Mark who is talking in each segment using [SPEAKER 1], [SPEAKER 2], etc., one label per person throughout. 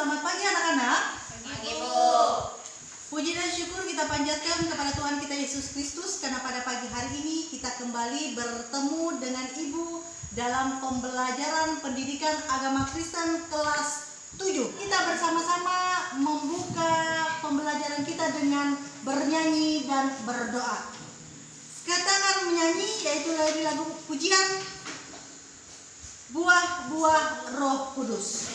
[SPEAKER 1] Selamat pagi anak-anak.
[SPEAKER 2] Pagi, Bu.
[SPEAKER 1] Puji dan syukur kita panjatkan kepada Tuhan kita Yesus Kristus karena pada pagi hari ini kita kembali bertemu dengan Ibu dalam pembelajaran pendidikan agama Kristen kelas 7. Kita bersama-sama membuka pembelajaran kita dengan bernyanyi dan berdoa. Kita akan menyanyi yaitu dari lagu pujian Buah-buah Roh Kudus.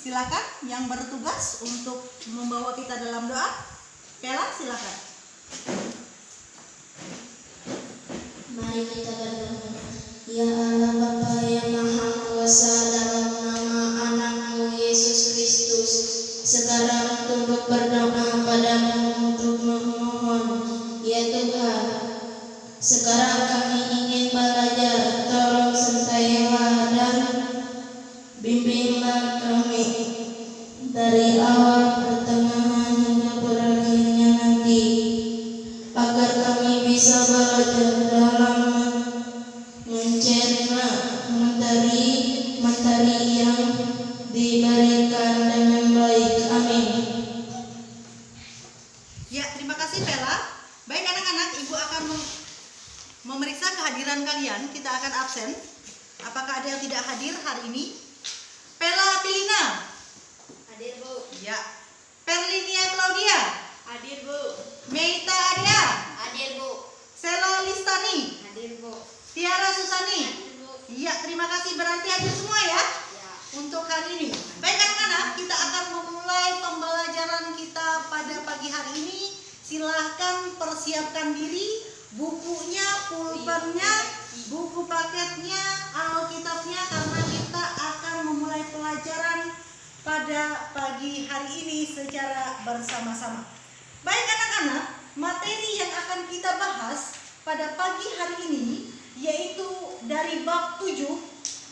[SPEAKER 1] Silakan yang bertugas untuk membawa kita dalam doa. Kela, silakan.
[SPEAKER 2] Mari kita berdoa. Ya Allah Bapa yang Maha Kuasa, dalam nama Anakmu Yesus Kristus, sekarang tunduk berdoa padamu untuk memohon. Ya Tuhan, sekarang kami ingin belajar, tolong sertailah dan bimbinglah kami dari awal, pertengahan hingga berakhirnya nanti, agar kami bisa belajar dalam mencerna materi yang diberikan dengan baik. Amin.
[SPEAKER 1] Ya, terima kasih Pela. Baik anak-anak, Ibu akan memeriksa kehadiran kalian. Kita akan absen. Apakah ada yang tidak hadir hari ini? Pela Pilina.
[SPEAKER 2] Hadir, Bu.
[SPEAKER 1] Ya. Perlinia Claudia.
[SPEAKER 2] Hadir, Bu.
[SPEAKER 1] Meita Adia.
[SPEAKER 2] Hadir, Bu.
[SPEAKER 1] Selo Listani.
[SPEAKER 2] Hadir, Bu.
[SPEAKER 1] Tiara Susani.
[SPEAKER 2] Hadir, Bu.
[SPEAKER 1] Iya, terima kasih, berarti hadir semua ya untuk hari ini. Baik anak-anak, kita akan memulai pembelajaran kita pada pagi hari ini. Silahkan persiapkan diri, bukunya, pulpennya, buku paketnya, Alkitabnya, karena kita akan memulai pelajaran pada pagi hari ini secara bersama-sama. Baik anak-anak, materi yang akan kita bahas pada pagi hari ini yaitu dari bab 7,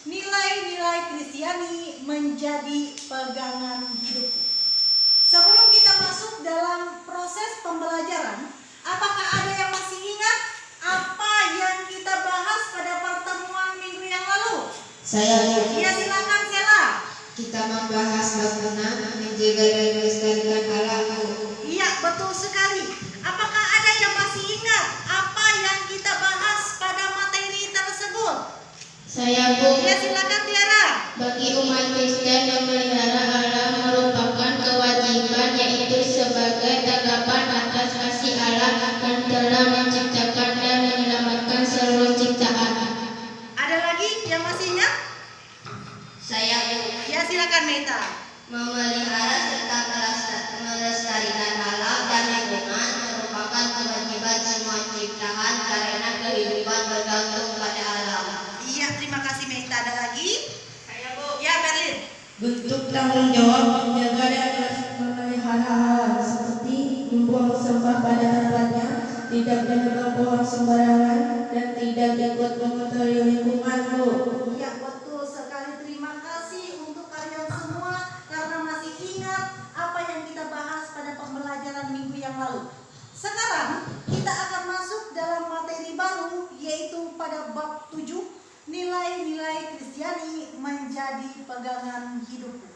[SPEAKER 1] nilai-nilai Kristiani menjadi pegangan hidupku. Sebelum kita masuk dalam proses pembelajaran, apakah ada yang masih ingat apa yang kita bahas pada pertemuan minggu yang lalu?
[SPEAKER 2] Saya
[SPEAKER 1] Ya, silakan Sela.
[SPEAKER 2] Kita membahas bagaimana menjaga dan melestarikan alam.
[SPEAKER 1] Iya, betul sekali. Apakah ada yang masih ingat apa yang kita bahas pada materi tersebut?
[SPEAKER 2] Saya, Bu.
[SPEAKER 1] Ya, silakan Tiara.
[SPEAKER 2] Bagi umat Kristen, memelihara alam merupakan kewajiban, yaitu sebagai tanggapan atas kasih Allah yang telah menciptakan dan menyelamatkan seluruh ciptaan.
[SPEAKER 1] Ada lagi yang masih ingat?
[SPEAKER 2] Saya, Bu.
[SPEAKER 1] Ya, silakan Meita.
[SPEAKER 2] Memelihara serta melestarikan alam dan lingkungan merupakan kewajiban semua ciptaan karena kehidupan bergantung pada alam.
[SPEAKER 1] Iya, terima kasih Meita. Ada lagi? Saya, Bu. Ya, Berlin.
[SPEAKER 3] Bentuk tanggung jawab menjaga dan memelihara hal seperti membuang sampah pada tempatnya, tidak menebang pohon sembarangan, dan tidak ikut mengotori lingkungan, Bu.
[SPEAKER 1] Ya, betul sekali. Terima kasih untuk kalian semua karena masih ingat apa yang kita bahas pada pembelajaran minggu yang lalu. Sekarang kita akan masuk dalam materi baru yaitu pada bab 7, nilai-nilai Kristiani menjadi pegangan hidupku.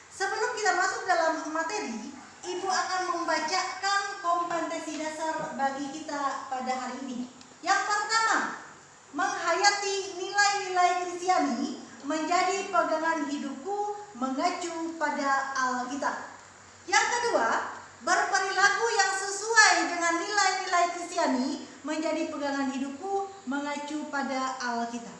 [SPEAKER 1] Sebelum kita masuk dalam materi, Ibu akan membacakan kompetensi dasar bagi kita pada hari ini. Yang pertama, menghayati nilai-nilai Kristiani menjadi pegangan hidupku mengacu pada Alkitab. Yang kedua, berperilaku yang sesuai dengan nilai-nilai Kristiani menjadi pegangan hidupku mengacu pada Alkitab.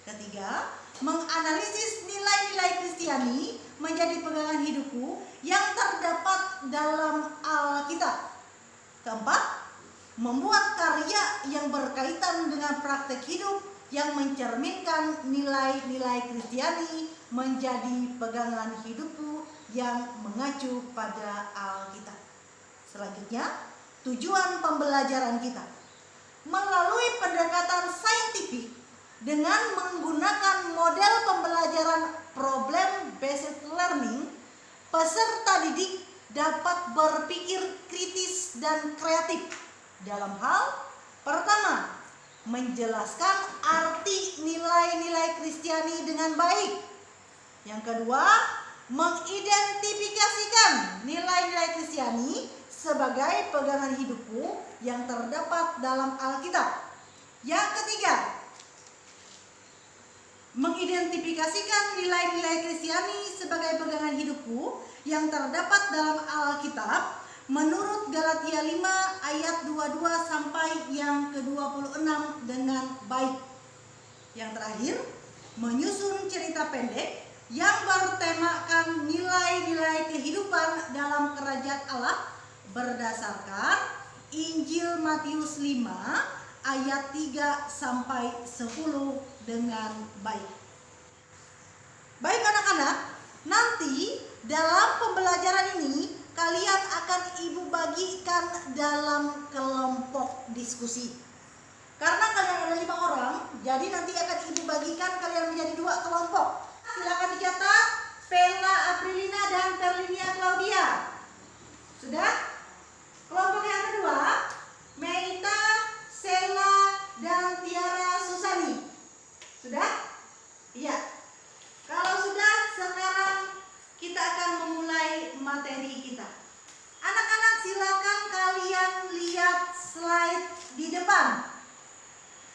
[SPEAKER 1] Ketiga, menganalisis nilai-nilai Kristiani menjadi pegangan hidupku yang terdapat dalam Alkitab. Keempat, membuat karya yang berkaitan dengan praktek hidup yang mencerminkan nilai-nilai Kristiani menjadi pegangan hidupku yang mengacu pada Alkitab. Selanjutnya, tujuan pembelajaran kita melalui pendekatan saintifik dengan menggunakan model pembelajaran problem based learning, peserta didik dapat berpikir kritis dan kreatif dalam hal pertama, menjelaskan arti nilai-nilai Kristiani dengan baik. Yang kedua, mengidentifikasikan nilai-nilai Kristiani sebagai pegangan hidupku yang terdapat dalam Alkitab. Yang ketiga, mengidentifikasikan nilai-nilai Kristiani sebagai pegangan hidupku yang terdapat dalam Alkitab menurut Galatia 5 ayat 22 sampai yang ke-26 dengan baik. Yang terakhir, menyusun cerita pendek yang bertemakan nilai-nilai kehidupan dalam kerajaan Allah berdasarkan Injil Matius 5 ayat 3 sampai 10 dengan baik. Baik anak-anak, nanti dalam pembelajaran ini kalian akan ibu bagikan dalam kelompok diskusi. Karena kalian ada 5 orang, jadi nanti akan ibu bagikan kalian menjadi 2 kelompok. Silakan dicatat, Pela Aprilina dan Perlinia Claudia. Sudah? Kelompok yang kedua, Meita, Sela, dan Tiara Susani. Sudah? Iya. Kalau sudah, sekarang kita akan memulai materi kita. Anak-anak, silakan kalian lihat slide di depan.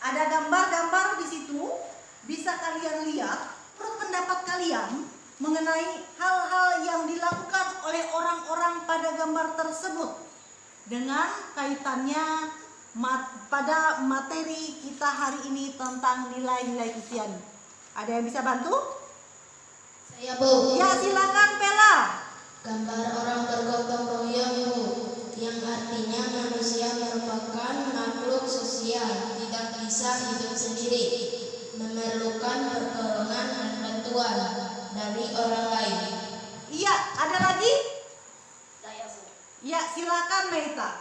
[SPEAKER 1] Ada gambar-gambar di situ, bisa kalian lihat. Menurut pendapat kalian mengenai hal-hal yang dilakukan oleh orang-orang pada gambar tersebut dengan kaitannya pada materi kita hari ini tentang nilai-nilai Kristiani. Ada yang bisa bantu?
[SPEAKER 2] Saya, Bu.
[SPEAKER 1] Ya, silakan Pela.
[SPEAKER 2] Gambar orang bergotong royong, Bu, yang artinya manusia merupakan makhluk sosial, tidak bisa hidup sendiri, memerlukan pertolongan dan bantuan dari orang lain.
[SPEAKER 1] Iya, ada lagi?
[SPEAKER 4] Saya, Bu.
[SPEAKER 1] Ya, silakan Meita.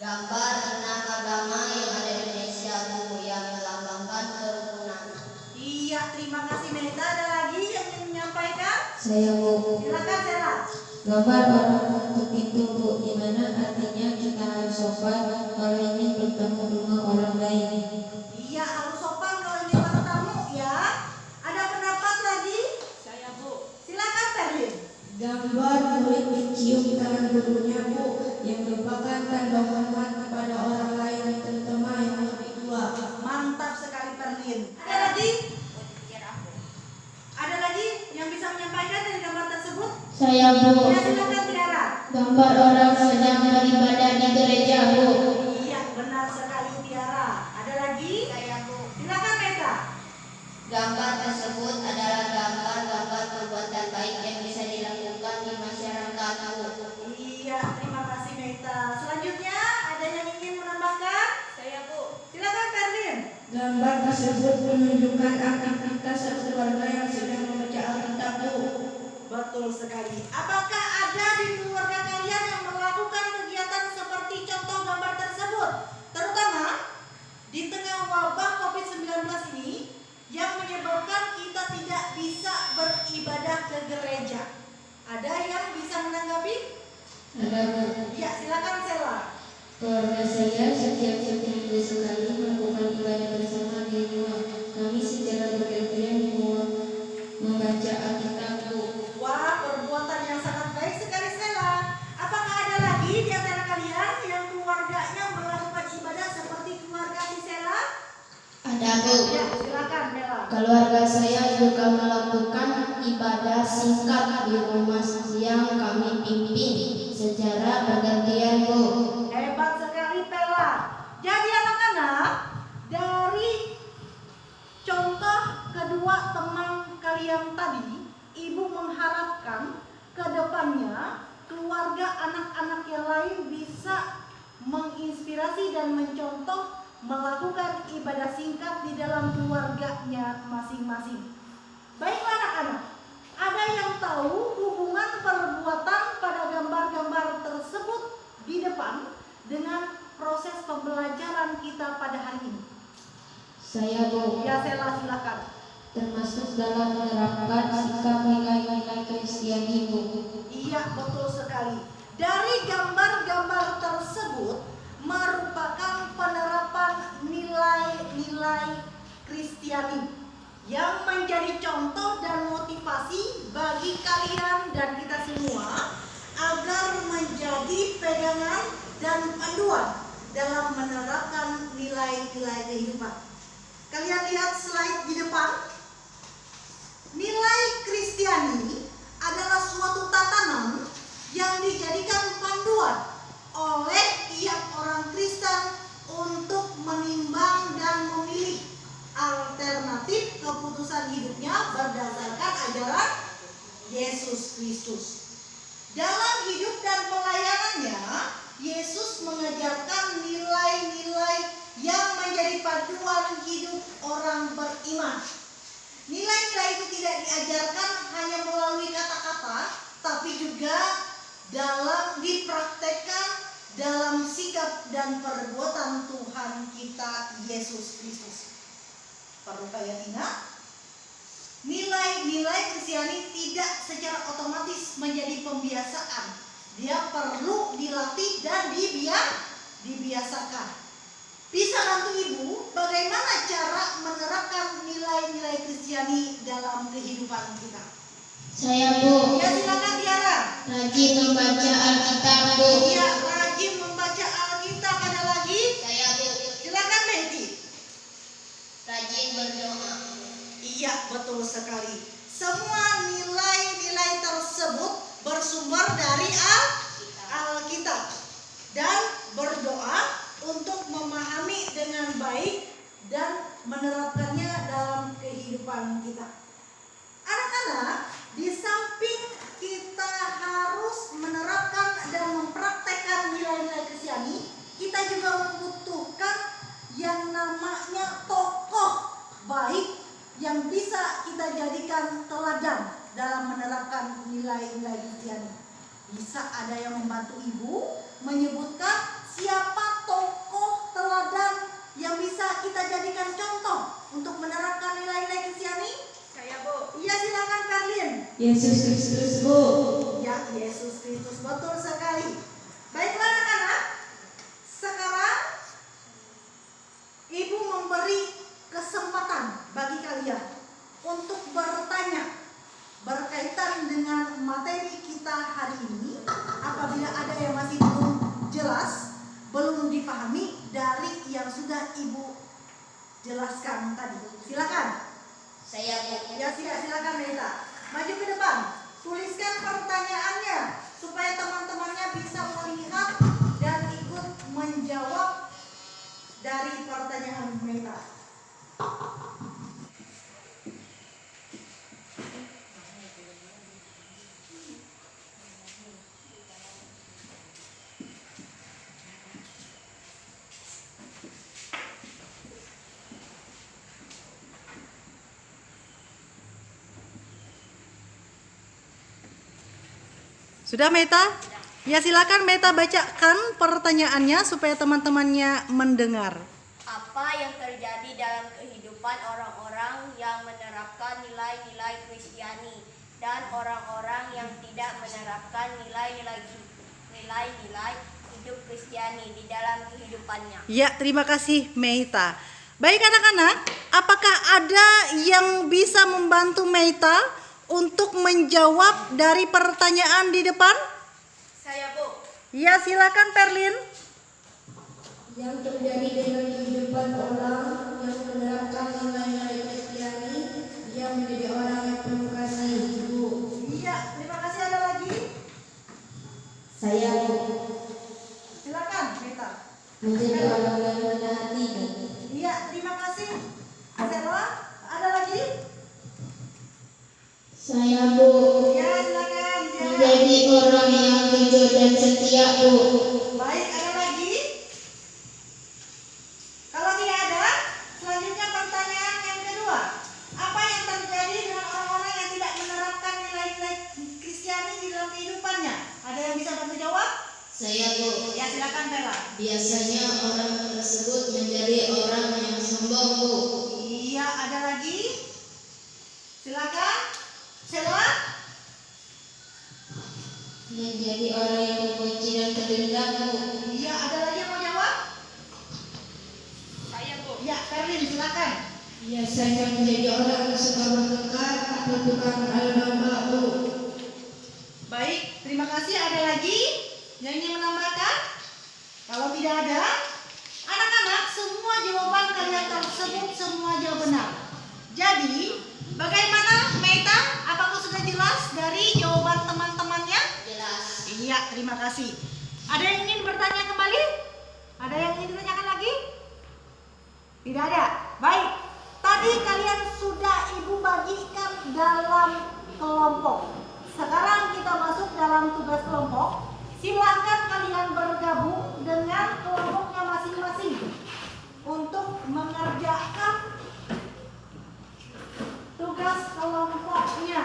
[SPEAKER 4] Gambar 6
[SPEAKER 2] agama yang ada di Indonesia, Bu, yang melambangkan kerukunan.
[SPEAKER 1] Iya, terima kasih Meita. Ada lagi yang ingin menyampaikan?
[SPEAKER 3] Saya, Bu.
[SPEAKER 1] Silakan Sela.
[SPEAKER 3] Gambar orang untuk itu, Bu, di mana artinya kita harus sopan kalau ingin bertemu dengan orang lain.
[SPEAKER 1] Iya, harus sopan kalau ingin bertemu ya. Ada pendapat lagi?
[SPEAKER 4] Saya, Bu.
[SPEAKER 1] Silakan Perlin.
[SPEAKER 3] Gambar murid mencium tangan gurunya, Bu, yang merupakan tanda hormat kepada orang lain, terutama yang lebih tua.
[SPEAKER 1] Mantap sekali Perlin. Ada lagi?
[SPEAKER 4] Pikir aku.
[SPEAKER 1] Ada lagi yang bisa menyampaikan dari gambar tersebut?
[SPEAKER 2] Saya, Bu.
[SPEAKER 1] Ya, silakan Tiara.
[SPEAKER 2] Gambar orang sedang beribadah di gereja, Bu.
[SPEAKER 1] Iya, benar sekali Tiara. Ada lagi?
[SPEAKER 4] Saya, Bu.
[SPEAKER 1] Silakan Meta.
[SPEAKER 2] Gambar tersebut adalah gambar-gambar perbuatan baik yang bisa dilakukan di masyarakat, Bu.
[SPEAKER 1] Iya, terima kasih Meta. Selanjutnya ada yang ingin menambahkan?
[SPEAKER 4] Saya, Bu.
[SPEAKER 1] Silakan Perlin.
[SPEAKER 3] Gambar tersebut menunjukkan aktivitas keluarga yang sedang membaca Alkitab, Bu.
[SPEAKER 1] Betul sekali. Apakah ada di keluarga kalian yang melakukan kegiatan seperti contoh gambar tersebut? Terutama di tengah wabah COVID-19 ini yang menyebabkan kita tidak bisa beribadah ke gereja. Ada yang bisa menanggapi?
[SPEAKER 3] Ada, Bu.
[SPEAKER 1] Ya, silakan Sela.
[SPEAKER 3] Keluarga saya setiap seminggu sekali melakukan ibadah bersama di rumah. Kami secara bergantian membaca Alkitab, Bu.
[SPEAKER 1] Wah, perbuatan yang sangat baik sekali Sela. Apakah ada lagi di antara kalian yang keluarganya melakukan ibadah seperti keluarga si Sela?
[SPEAKER 2] Ada, Bu.
[SPEAKER 1] Ya, silakan Bella.
[SPEAKER 2] Keluarga saya juga melakukan ibadah singkat di rumah yang kami pimpin secara bergantian, Bu.
[SPEAKER 1] Hebat sekali Bella. Jadi anak-anak, dari teman kalian tadi, Ibu mengharapkan ke depannya keluarga anak-anak yang lain bisa menginspirasi dan mencontoh melakukan ibadah singkat di dalam keluarganya masing-masing. Baiklah anak-anak, ada yang tahu hubungan perbuatan pada gambar-gambar tersebut di depan dengan proses pembelajaran kita pada hari ini?
[SPEAKER 2] Saya, Bu.
[SPEAKER 1] Ya, Sela, silakan.
[SPEAKER 2] Termasuk dalam menerapkan sikap nilai-nilai Kristiani, Bu.
[SPEAKER 1] Iya, betul sekali. Dari gambar-gambar tersebut merupakan penerapan nilai-nilai Kristiani yang menjadi contoh dan motivasi bagi kalian dan kita semua agar menjadi pegangan dan panduan dalam menerapkan nilai-nilai kehidupan. Kalian lihat slide di depan. Nilai Kristiani adalah suatu tatanan yang dijadikan panduan oleh tiap orang Kristen untuk menimbang dan memilih alternatif keputusan hidupnya berdasarkan ajaran Yesus Kristus. Dalam hidup dan pelayanannya, Yesus mengajarkan nilai-nilai yang menjadi panduan hidup orang beriman. Nilai-nilai itu tidak diajarkan hanya melalui kata-kata, tapi juga dipraktekkan dalam sikap dan perbuatan Tuhan kita Yesus Kristus. Perlu kalian ingat, nilai-nilai Kristiani tidak secara otomatis menjadi pembiasaan. Dia perlu dilatih dan dibiasakan. Bisa bantu Ibu bagaimana cara menerapkan nilai-nilai Kristiani dalam kehidupan kita?
[SPEAKER 2] Saya, Bu.
[SPEAKER 1] Ya, silakan Tiara.
[SPEAKER 2] Rajin membaca Alkitab, Bu.
[SPEAKER 1] Iya, rajin membaca Alkitab. Ada lagi?
[SPEAKER 2] Saya, Bu.
[SPEAKER 1] Silakan Betty.
[SPEAKER 2] Rajin berdoa.
[SPEAKER 1] Iya, betul sekali. Semua nilai-nilai tersebut bersumber dari Alkitab dan berdoa untuk memahami dengan baik dan menerapkannya dalam kehidupan kita. Anak-anak, di samping kita harus menerapkan dan mempraktekkan nilai-nilai Kristiani, kita juga membutuhkan yang namanya tokoh baik yang bisa kita jadikan teladan dalam menerapkan nilai-nilai Kristiani. Bisa ada yang membantu Ibu menyebutkan siapa tokoh teladan yang bisa kita jadikan contoh untuk menerapkan nilai-nilai Kristiani?
[SPEAKER 4] Saya, Bu.
[SPEAKER 1] Iya, silakan Karlin.
[SPEAKER 3] Yesus Kristus, Bu.
[SPEAKER 1] Ya, Yesus Kristus, betul sekali. Baiklah anak-anak, sekarang Ibu memberi kesempatan bagi kalian untuk bertanya berkaitan dengan materi kita hari ini. Apabila ada yang masih belum jelas, belum dipahami dari yang sudah Ibu jelaskan tadi, silakan.
[SPEAKER 2] Saya, Bu.
[SPEAKER 1] Ya, silakan Meta. Maju ke depan. Tuliskan pertanyaannya supaya teman-temannya bisa melihat dan ikut menjawab dari pertanyaan Meta. Sudah Meta? Ya, silakan Meta bacakan pertanyaannya supaya teman-temannya mendengar.
[SPEAKER 4] Apa yang terjadi dalam kehidupan orang-orang yang menerapkan nilai-nilai Kristiani dan orang-orang yang tidak menerapkan nilai-nilai hidup Kristiani di dalam kehidupannya?
[SPEAKER 1] Ya, terima kasih Meta. Baik anak-anak, apakah ada yang bisa membantu Meta untuk menjawab dari pertanyaan di depan?
[SPEAKER 4] Saya, Bu.
[SPEAKER 1] Ya, silakan Perlin.
[SPEAKER 3] Yang terjadi dengan kehidupan orang yang menerapkan nilai-nilai Kristiani, dia menjadi orang yang penuh kasih, Bu.
[SPEAKER 1] Iya, terima kasih. Ada lagi?
[SPEAKER 3] Saya, Bu.
[SPEAKER 1] Silakan Meta.
[SPEAKER 3] Menjadi orang yang rendah hati, Bu.
[SPEAKER 1] Iya, terima kasih. Sela, ada lagi?
[SPEAKER 2] Saya, Bu.
[SPEAKER 1] Ya, silakan. Ya.
[SPEAKER 2] Menjadi orang yang jujur dan setia, Bu.
[SPEAKER 1] Baik, ada lagi? Kalau tidak ada, selanjutnya pertanyaan yang kedua. Apa yang terjadi dengan orang-orang yang tidak menerapkan nilai-nilai Kristiani di dalam kehidupannya? Ada yang bisa bantu jawab?
[SPEAKER 2] Saya, Bu.
[SPEAKER 1] Ya, silakan Bella.
[SPEAKER 2] Biasanya orang tersebut menjadi orang yang sombong, Bu.
[SPEAKER 1] Iya, ada lagi? Silakan. Sela.
[SPEAKER 2] Menjadi orang yang membenci dan pendendam, Bu.
[SPEAKER 1] Iya, ada lagi yang mau jawab?
[SPEAKER 4] Saya, Bu.
[SPEAKER 1] Ya, Perlin, silakan.
[SPEAKER 3] Biasanya menjadi orang yang suka bertengkar atau tukang adu domba, Bu.
[SPEAKER 1] Baik, terima kasih. Ada lagi yang ingin menambahkan? Kalau tidak ada, anak-anak, semua jawaban kalian tersebut semua jawab benar. Jadi, bagaimana Meita? Apakah sudah jelas dari jawaban teman-temannya?
[SPEAKER 2] Jelas.
[SPEAKER 1] Iya, terima kasih. Ada yang ingin bertanya kembali? Ada yang ingin ditanyakan lagi? Tidak ada. Baik, tadi kalian sudah Ibu bagikan dalam kelompok. Sekarang kita masuk dalam tugas kelompok. Silakan kalian bergabung dengan kelompoknya masing-masing untuk mengerjakan tugas kelompoknya.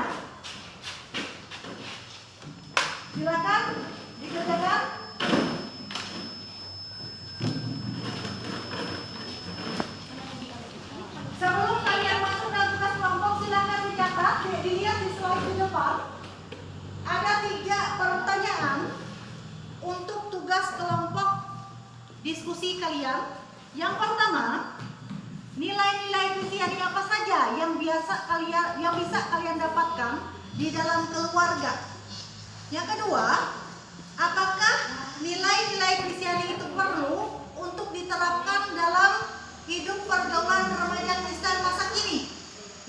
[SPEAKER 1] Silakan dikerjakan. Sebelum kalian masuk dalam tugas kelompok, silakan dicatat, dilihat di slide di depan. Ada 3 pertanyaan untuk tugas kelompok diskusi kalian. Yang pertama, nilai-nilai Kristiani apa saja yang bisa kalian dapatkan di dalam keluarga? Yang kedua, apakah nilai-nilai Kristiani itu perlu untuk diterapkan dalam hidup pergaulan remaja Kristen masa kini?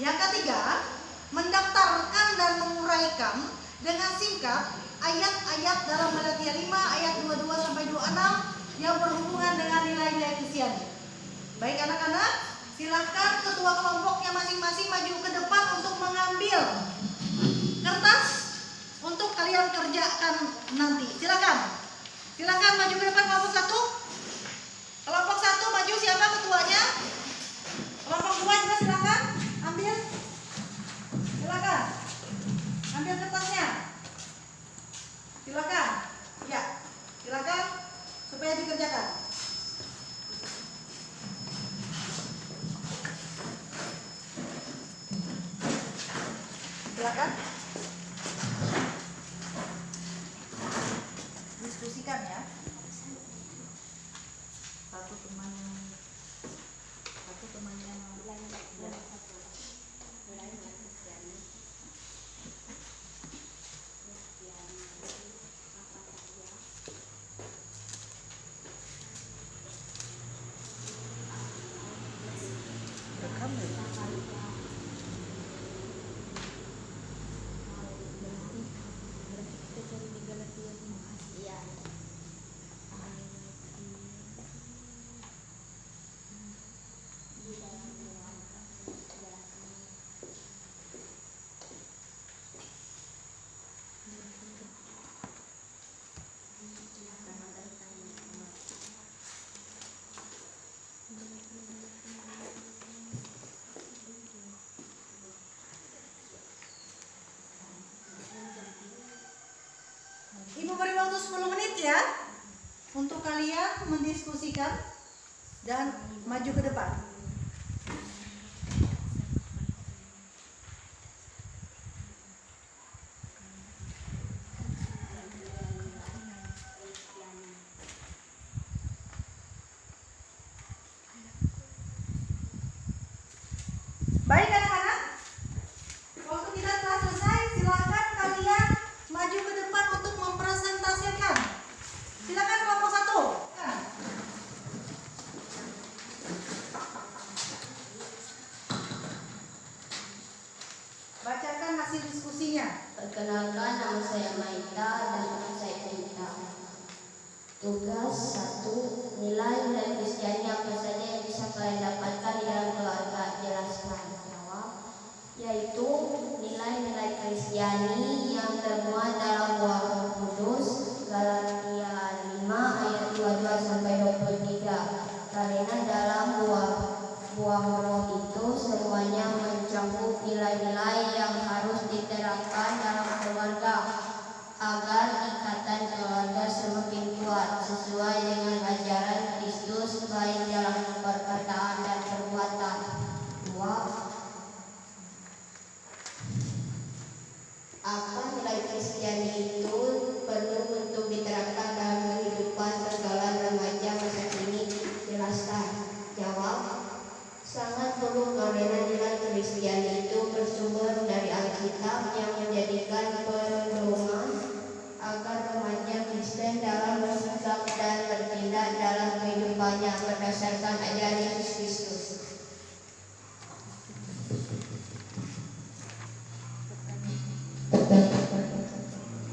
[SPEAKER 1] Yang ketiga, mendaftarkan dan menguraikan dengan singkat ayat-ayat dalam Galatia 5 ayat 22 sampai 26 yang berhubungan dengan nilai-nilai Kristiani. Baik anak-anak, silakan ketua kelompoknya masing-masing maju ke depan untuk mengambil kertas untuk kalian kerjakan nanti. Silakan. Silakan maju ke depan kelompok 1. Kelompok 1 maju, siapa ketuanya? Kelompok 2 juga silakan ambil. Silakan. Ambil kertasnya. Silakan. Ya, silakan supaya dikerjakan. Silakan. Diskusikan ya. Satu teman yang Ibu beri waktu 10 menit ya untuk kalian mendiskusikan dan maju ke depan. Baik anak-anak, waktu kita telah selesai, silakan kalian maju ke depan untuk mempresentasikan. Silakan kelompok 1. Bacakan hasil diskusinya.
[SPEAKER 2] Perkenalkan, nama saya Maita dan teman saya Tenta. Tugas 1. Nilai-nilai Kristiani apa saja yang bisa kalian dapatkan di dalam keluarga? Jelaskan. Jawab. Yaitu nilai-nilai Kristiani
[SPEAKER 4] buah roh itu semuanya mencakup nilai-nilai yang harus diterapkan dalam keluarga agar ikatan keluarga semakin kuat sesuai dengan ajaran Kristus baik dalam perkataan dan perbuatan. 2. Apa nilai Kristiani itu perlu untuk diterapkan dalam kehidupan segala remaja masa kini? Jelaskan. Jawab. Sangat perlu karena nilai Kristiani itu bersumber dari Alkitab yang menjadikan pedoman agar remaja Kristen dalam bersikap dan bertindak dalam kehidupannya berdasarkan ajaran Yesus Kristus.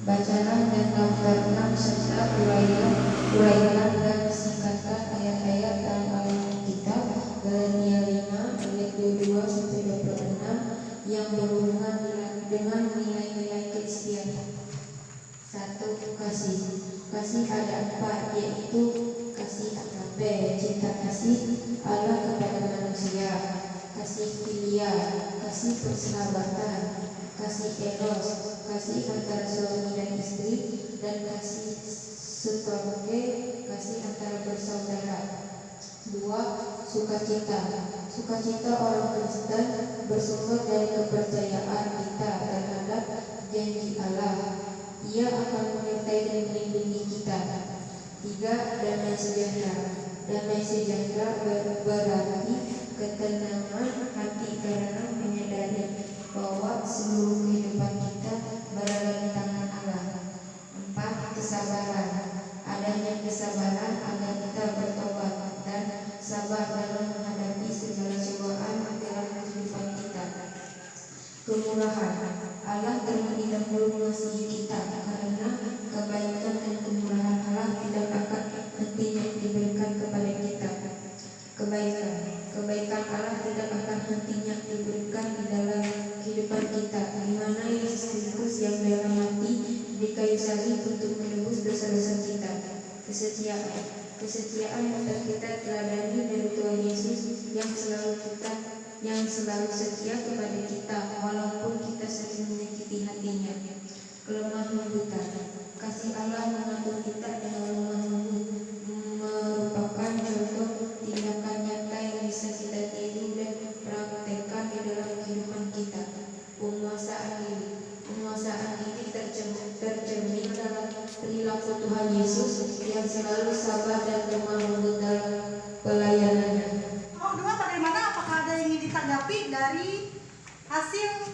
[SPEAKER 2] Bacaan dan daftar 6 serta uraian dan singkatan ayat-ayat dalam Alkitab Galatia 5 ayat 22 sampai 26 yang berhubungan dengan nilai-nilai Kristiani. 1. Kasih. Kasih ada 4, yaitu kasih agape, cinta kasih Allah kepada manusia, kasih filia, kasih persahabatan, kasih eros, kasih antara suami dan istri, dan kasih storge, kasih antara bersaudara. 2. Sukacita. Sukacita orang Kristen bersumber dari kepercayaan kita terhadap janji Allah. Ia akan menyertai dan melindungi kita. 3. Damai sejahtera. Damai sejahtera berarti ketenangan hati karena menyadari bahwa seluruh kehidupan kita berada di tangan Allah. 4. Kesabaran. Adanya kesabaran agar kita bertobat dan sabar dalam menghadapi segala cobaan dalam kehidupan kita. Kemurahan. Allah terlebih dahulu mengasihi kita karena kebaikan dan kemurahan Allah tidak akan hentinya diberikan kepada kita. Kebaikan Allah tidak akan hentinya diberikan di dalam kehidupan kita, di mana Yesus Kristus yang rela mati di kayu salib untuk menebus dosa-dosa kita. Kesetiaan yang kita teladani dari Tuhan Yesus yang selalu setia kepada kita walaupun kita sering menyakiti hatinya. Kelemah lembutan. Kasih Allah mengatur kita dengan lemah lembut, merupakan contoh tindakan nyata yang bisa kita tiru dan praktekkan di dalam kehidupan kita. Penguasaan diri tercermin dalam perilaku Tuhan Yesus yang selalu sabar dan lemah lembut dalam pelayanannya.
[SPEAKER 1] Kelompok 2 bagaimana? Apakah ada yang ingin ditanggapi dari hasil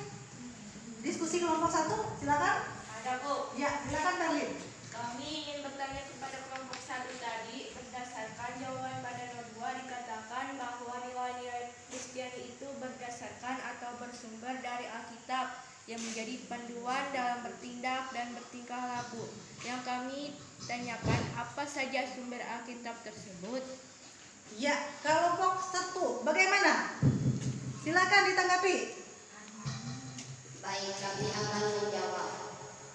[SPEAKER 1] diskusi kelompok 1? Silakan.
[SPEAKER 5] Ada, Bu.
[SPEAKER 1] Ya, silakan Berlin.
[SPEAKER 5] Kami ingin bertanya kepada kelompok 1 tadi, berdasarkan jawaban pada nomor 2 dikatakan bahwa nilai-nilai Kristiani itu berdasarkan atau bersumber dari Alkitab yang menjadi panduan dalam bertindak dan bertingkah laku. Yang kami tanyakan, apa saja sumber Alkitab tersebut?
[SPEAKER 1] Ya, kelompok 1 bagaimana? Silakan ditanggapi.
[SPEAKER 4] Baik, kami akan menjawab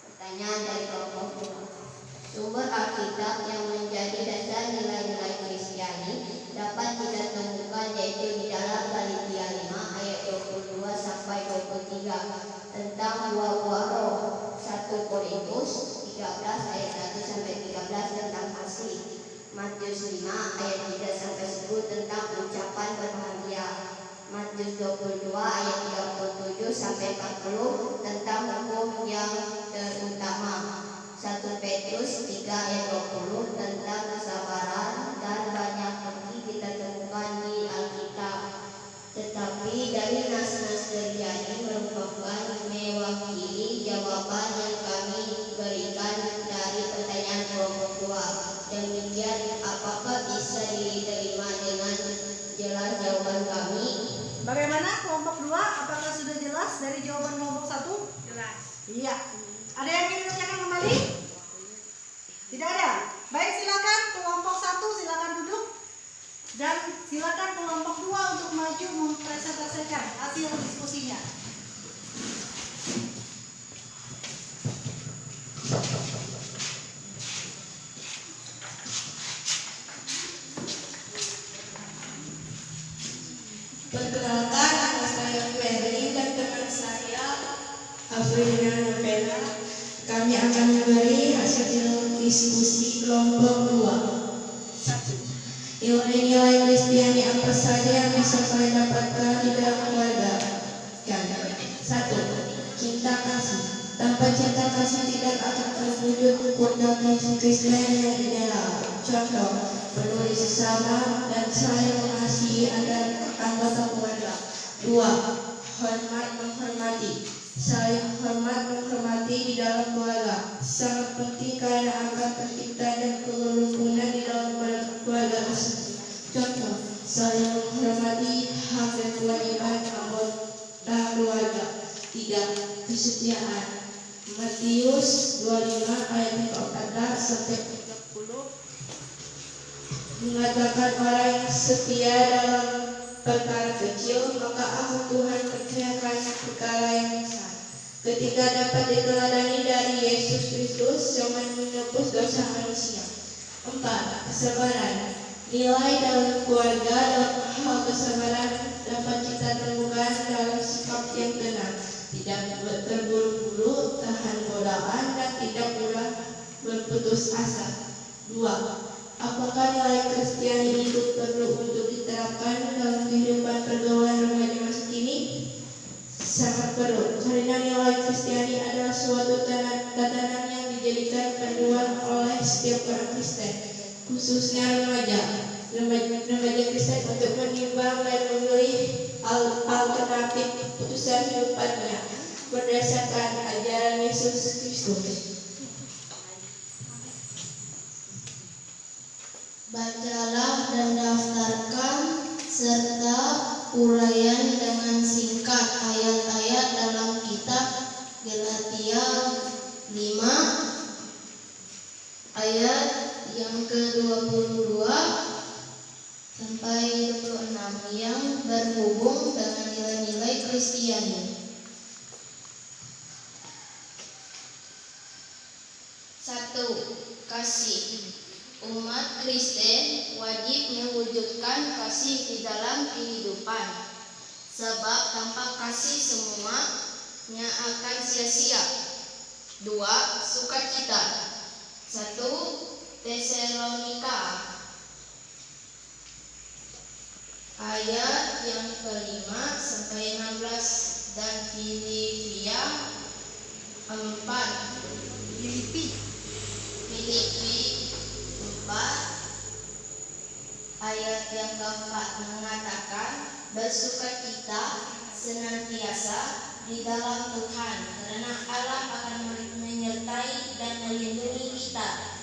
[SPEAKER 4] pertanyaan dari kelompok 2. Sumber Alkitab yang menjadi dasar nilai-nilai Kristiani dapat kita temukan yaitu di dalam Galatia 5 ayat 22 sampai 23 tentang buah-buah roh, 1 Korintus 13 ayat 1 sampai 13 tentang kasih, Matius 5 ayat 3 sampai 10 tentang ucapan berbahagia, Matius 22 ayat 37 sampai 40 tentang hukum yang terutama, 1 Petrus 3 ayat 20 tentang kesabaran, dan banyak lagi kita temukan di Alkitab. Tetapi dari nas-nas terjadi merupakan mewakili jawaban yang kami berikan dari pertanyaan kelompok 2. Demikian, apakah bisa diterima dengan jelas jawaban kami?
[SPEAKER 1] Bagaimana kelompok 2? Apakah sudah jelas dari jawaban kelompok 1?
[SPEAKER 5] Jelas.
[SPEAKER 1] Iya. Ada yang ingin ditanyakan kembali? Tidak ada. Baik, silakan kelompok 1 silakan duduk dan silakan kelompok 2 untuk maju mempresentasikan hasil diskusinya.
[SPEAKER 3] Perkenalkan, nama saya Ferry dan teman saya Afrina Novena. Kami akan memberi hasil diskusi kelompok 2. Nilai-nilai Kristiani apa saja yang bisa kalian dapatkan di dalam keluarga? 1. Cinta kasih. Tanpa cinta kasih tidak akan terwujud fondasi Kristen yang ideal. Contoh, peduli sesama dan saling mengasihi antar anggota keluarga. 2. Hormat menghormati. Saling hormat menghormati di dalam keluarga sangat penting karena akan tercipta dan kerukunan di dalam keluarga tersebut. Contoh, saling menghormati hak dan kewajiban anggota keluarga. 3. Kesetiaan. Matius 25 ayat 14 sampai 30 mengatakan orang yang setia dalam perkara kecil, maka aku Tuhan percayakannya perkara yang besar. Ketika dapat diteladani dari Yesus Kristus yang menebus dosa manusia. 4. Kesabaran. Nilai dalam keluarga dalam hal kesabaran dapat kita temukan dalam sikap yang tenang, tidak terburu-buru, tahan godaan, dan tidak mudah berputus asa. 2. Apakah nilai Kristiani itu perlu untuk diterapkan dalam kehidupan pergaulan remaja masa kini? Sangat perlu, karena nilai Kristiani adalah suatu tatanan yang dijadikan panduan oleh setiap orang Kristen, khususnya remaja Kristen untuk menimbang dan memilih alternatif putusan hidupnya berdasarkan ajaran Yesus Kristus.
[SPEAKER 2] Bacalah dan daftarkan serta uraian dengan singkat ayat-ayat dalam kitab Galatia 5 ayat yang ke-22 sampai 26 yang berhubung dengan nilai-nilai Kristiani. 1. Kasih. Umat Kristen wajib mewujudkan kasih di dalam kehidupan, sebab tanpa kasih semuanya akan sia-sia. 2. Sukacita. 1 Tesalonika ayat yang ke-5 sampai 16 dan Filipia 4 ayat yang keempat mengatakan bersukacita senantiasa di dalam Tuhan, karena Allah akan menyertai dan melindungi kita.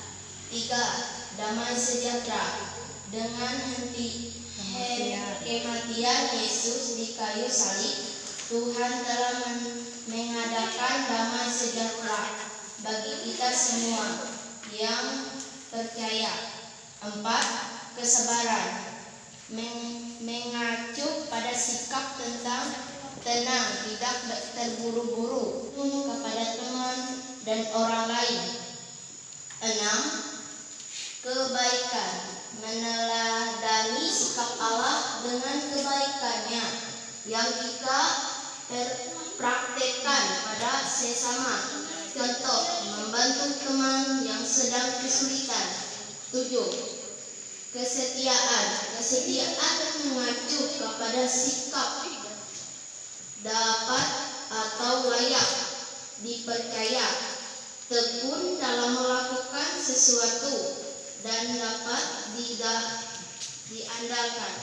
[SPEAKER 2] 3. Damai sejahtera. Dengan kematian Yesus di kayu salib, Tuhan telah mengadakan damai sejahtera bagi kita semua yang percaya. 4. Kesabaran. Mengacu pada sikap tenang, tidak terburu-buru kepada teman dan orang lain. 6. Kebaikan. Meneladani sikap Allah dengan kebaikannya yang kita praktekkan pada sesama. Contoh, membantu teman yang sedang kesulitan. 7. Kesetiaan. Kesetiaan mengacu kepada sikap dapat atau layak dipercaya, tekun dalam melakukan sesuatu, dan dapat diandalkan.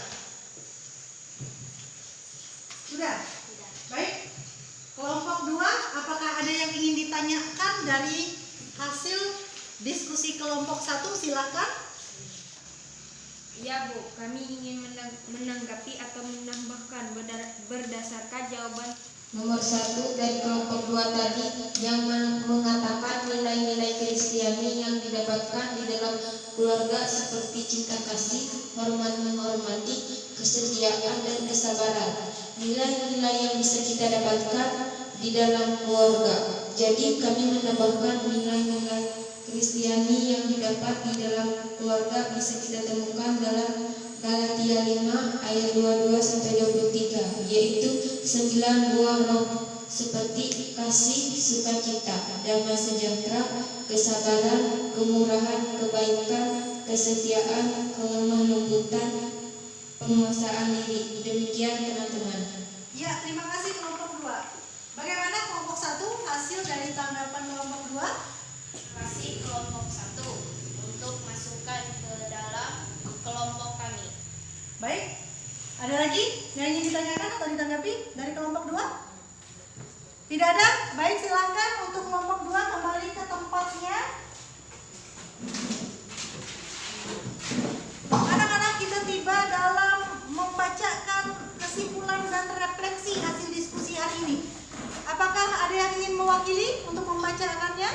[SPEAKER 1] Sudah? Baik. Kelompok 2, apakah ada yang ingin ditanyakan dari hasil diskusi kelompok 1? Silakan.
[SPEAKER 5] Ya Bu, kami ingin menanggapi atau menambahkan berdasarkan jawaban
[SPEAKER 2] Nomor 1 dari kelompok 2 tadi yang mengatakan nilai-nilai Kristiani yang didapatkan di dalam keluarga seperti cinta kasih, hormat menghormati, kesetiaan, dan kesabaran. Nilai-nilai yang bisa kita dapatkan di dalam keluarga. Jadi kami menambahkan nilai-nilai Kristiani yang didapat di dalam keluarga bisa kita temukan dalam Galatia 5 ayat 22 sampai 23. yaitu 9 buah roh seperti kasih, sukacita, damai sejahtera, kesabaran, kemurahan, kebaikan, kesetiaan, kelemah lembutan, penguasaan diri. Demikian teman-teman.
[SPEAKER 1] Ya, terima kasih kelompok 2. Bagaimana kelompok 1 hasil dari tanggapan kelompok 2?
[SPEAKER 5] Kasih kelompok 1 untuk masukkan ke dalam kelompok kami.
[SPEAKER 1] Baik, ada lagi yang ingin ditanyakan atau ditanggapi dari kelompok 2? Tidak ada? Baik, silakan untuk kelompok 2 kembali ke tempatnya. Anak-anak, kita tiba dalam membacakan kesimpulan dan refleksi hasil diskusi hari ini. Apakah ada yang ingin mewakili untuk membacakannya?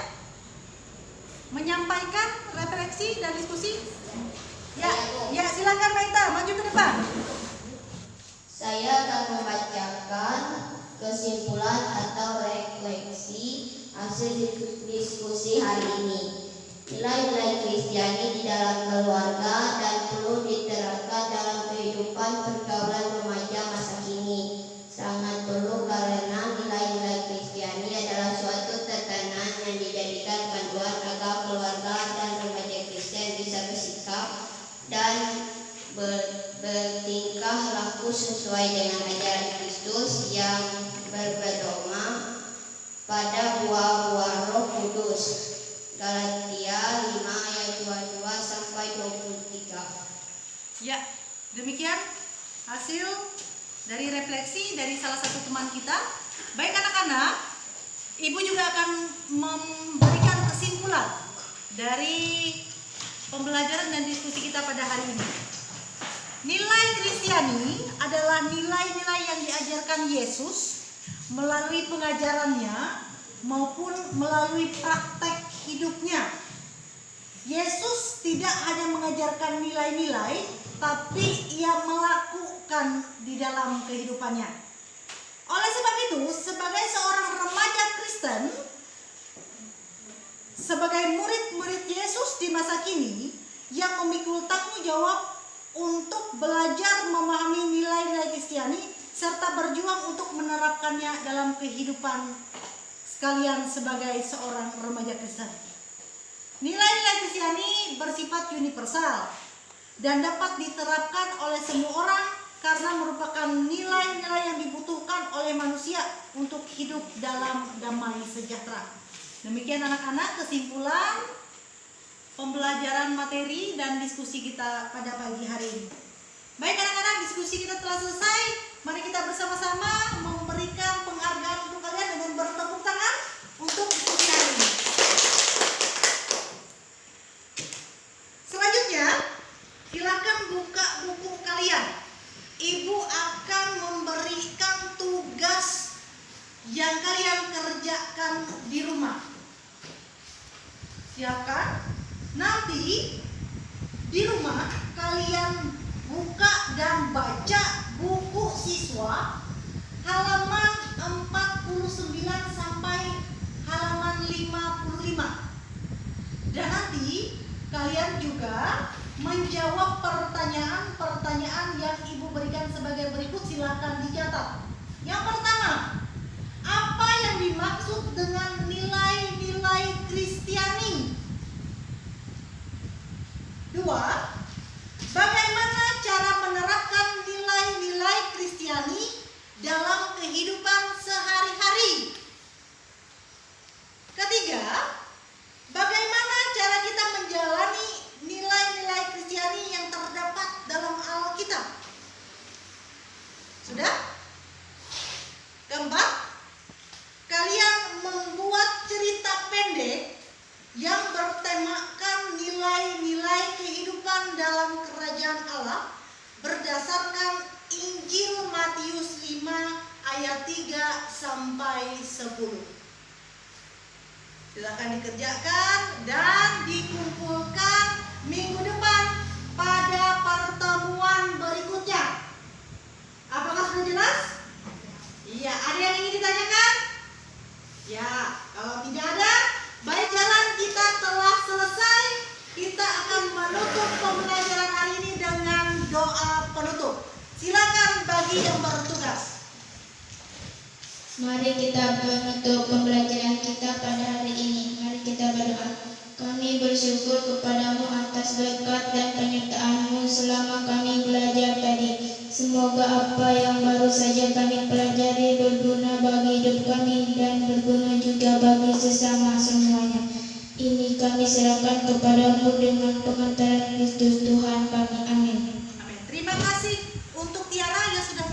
[SPEAKER 1] Menyampaikan refleksi dan diskusi? Ya, silakan Maita, maju ke depan.
[SPEAKER 4] Saya akan membacakan kesimpulan atau refleksi hasil diskusi hari ini. Nilai-nilai Kristiani di dalam keluarga dan perlu diterapkan dalam kehidupan pergaulan remaja masa kini. Sangat perlu karena nilai-nilai Kristiani adalah suatu tatanan yang dijadikan panduan agar keluarga dan remaja Kristen bisa bersikap dan bertingkah laku sesuai dengan ajaran Kristus yang berpedoman pada buah-buah Roh Kudus. Galatia 5 ayat 22 sampai 23.
[SPEAKER 1] Ya, demikian hasil dari refleksi dari salah satu teman kita. Baik anak-anak, Ibu juga akan memberikan kesimpulan dari pembelajaran dan diskusi kita pada hari ini. Nilai Kristiani adalah nilai-nilai yang diajarkan Yesus melalui pengajarannya maupun melalui praktek hidupnya. Yesus tidak hanya mengajarkan nilai-nilai, tapi ia melakukan di dalam kehidupannya. Oleh sebab itu, sebagai seorang remaja Kristen, sebagai murid-murid Yesus di masa kini yang memikul tanggung jawab untuk belajar memahami nilai-nilai Kristiani serta berjuang untuk menerapkannya dalam kehidupan sekalian sebagai seorang remaja Kristen. Nilai-nilai Kristiani bersifat universal dan dapat diterapkan oleh semua orang karena merupakan nilai-nilai yang dibutuhkan oleh manusia untuk hidup dalam damai sejahtera. Demikian anak-anak kesimpulan pembelajaran materi dan diskusi kita pada pagi hari ini. Baik anak-anak, diskusi kita telah selesai. Mari kita bersama-sama memberikan penghargaan untuk kalian dengan bertepuk tangan untuk diskusi hari ini. Selanjutnya, silakan buka buku kalian. Ibu akan memberikan tugas yang kalian kerjakan di rumah. Siapkan. Nanti di rumah kalian buka dan baca buku siswa halaman 49 sampai halaman 55. Dan nanti kalian juga menjawab pertanyaan-pertanyaan yang Ibu berikan sebagai berikut, silakan dicatat. Yang pertama, apa yang dimaksud dengan nilai-nilai Kristiani? 2. Bagaimana cara menerapkan nilai-nilai Kristiani dalam kehidupan sehari-hari? 3. Bagaimana cara kita menjalani nilai-nilai Kristiani yang terdapat dalam Alkitab? Sudah? 4. Kalian membuat cerita pendek yang bertemakan nilai-nilai kehidupan dalam kerajaan Allah berdasarkan Injil Matius 5 ayat 3 sampai 10. Silakan dikerjakan dan dikumpulkan minggu depan pada pertemuan berikutnya. Apakah sudah jelas? Iya, ada yang ingin ditanyakan? Ya, kalau tidak ada, baik jalan kita telah selesai. Kita akan menutup pembelajaran hari ini dengan doa penutup. Silakan bagi yang bertugas.
[SPEAKER 2] Mari kita menutup pembelajaran kita pada hari ini. Mari kita berdoa. Kami bersyukur kepadamu atas berkat dan penyertaan-Mu selama kami belajar tadi. Semoga apa yang baru saja kami pelajari berguna bagi hidup kami dan berguna juga bagi sesama semuanya. Ini kami serahkan kepadamu dengan pengantaran Kristus Tuhan kami. Amin.
[SPEAKER 1] Amin. Terima kasih untuk Tiara yang sudah